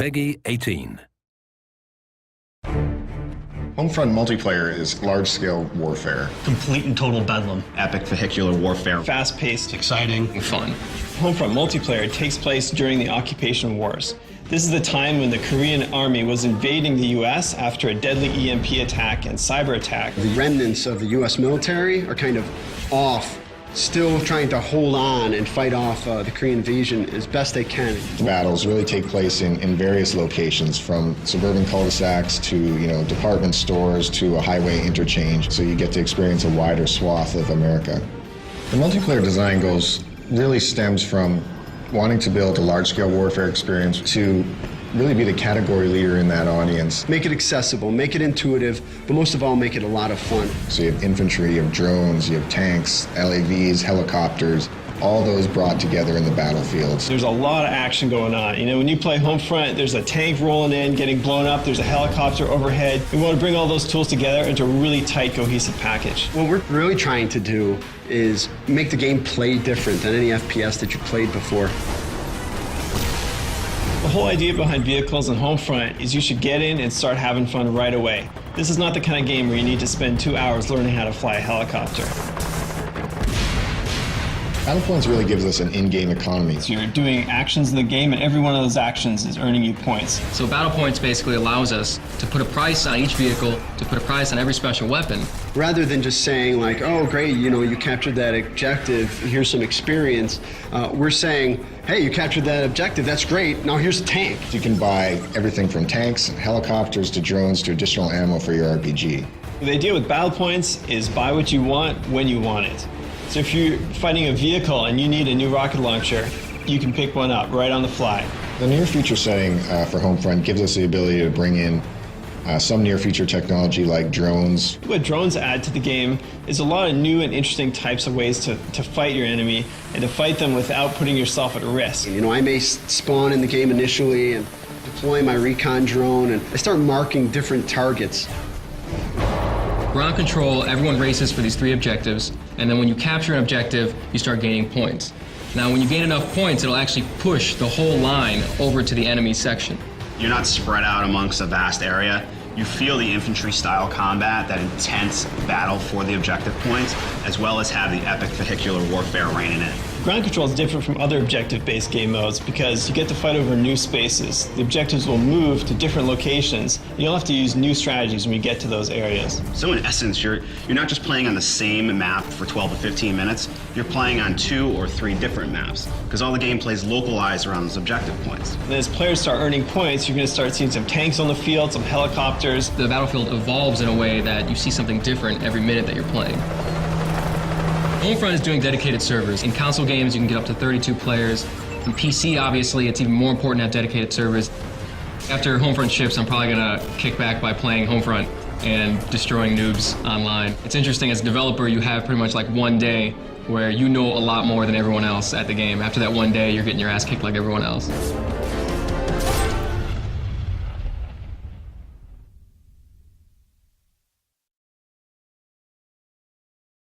Peggy 18. Homefront Multiplayer is large-scale warfare. Complete and total bedlam. Epic vehicular warfare. Fast-paced, Exciting. and fun. Homefront Multiplayer takes place during the occupation wars. This is the time when the Korean army was invading the US after a deadly EMP attack and cyber attack. The remnants of the US military are kind of off, still trying to hold on and fight off the Korean invasion as best they can. The battles really take place in various locations, from suburban cul-de-sacs to department stores to a highway interchange, so you get to experience a wider swath of America. The multiplayer design really stems from wanting to build a large-scale warfare experience to really be the category leader in that audience. Make it accessible, make it intuitive, but most of all, make it a lot of fun. So you have infantry, you have drones, you have tanks, LAVs, helicopters, all those brought together in the battlefields. There's a lot of action going on. When you play Homefront, there's a tank rolling in, getting blown up, there's a helicopter overhead. We want to bring all those tools together into a really tight, cohesive package. What we're really trying to do is make the game play different than any FPS that you played before. The whole idea behind vehicles and Homefront is you should get in and start having fun right away. This is not the kind of game where you need to spend 2 hours learning how to fly a helicopter. Battlepoints really gives us an in-game economy. So you're doing actions in the game, and every one of those actions is earning you points. So Battle Points basically allows us to put a price on each vehicle, to put a price on every special weapon. Rather than just saying like, oh great, you captured that objective, here's some experience, we're saying, hey, you captured that objective, that's great, now here's a tank. You can buy everything from tanks, helicopters, to drones, to additional ammo for your RPG. The idea with Battle Points is buy what you want when you want it. So if you're fighting a vehicle and you need a new rocket launcher, you can pick one up right on the fly. The near-future setting for Homefront gives us the ability to bring in some near-future technology like drones. What drones add to the game is a lot of new and interesting types of ways to fight your enemy and to fight them without putting yourself at risk. I may spawn in the game initially and deploy my recon drone, and I start marking different targets. Ground control, everyone races for these 3 objectives, and then when you capture an objective, you start gaining points. Now, when you gain enough points, it'll actually push the whole line over to the enemy section. You're not spread out amongst a vast area. You feel the infantry-style combat, that intense battle for the objective points, as well as have the epic vehicular warfare reigning in. Ground control is different from other objective-based game modes because you get to fight over new spaces. The objectives will move to different locations, and you'll have to use new strategies when you get to those areas. So in essence, you're not just playing on the same map for 12 to 15 minutes, you're playing on 2 or 3 different maps, because all the gameplay is localized around those objective points. And as players start earning points, you're going to start seeing some tanks on the field, some helicopters. The battlefield evolves in a way that you see something different every minute that you're playing. Homefront is doing dedicated servers. In console games, you can get up to 32 players. In PC, obviously, it's even more important to have dedicated servers. After Homefront ships, I'm probably gonna kick back by playing Homefront and destroying noobs online. It's interesting, as a developer, you have pretty much like one day where you know a lot more than everyone else at the game. After that one day, you're getting your ass kicked like everyone else.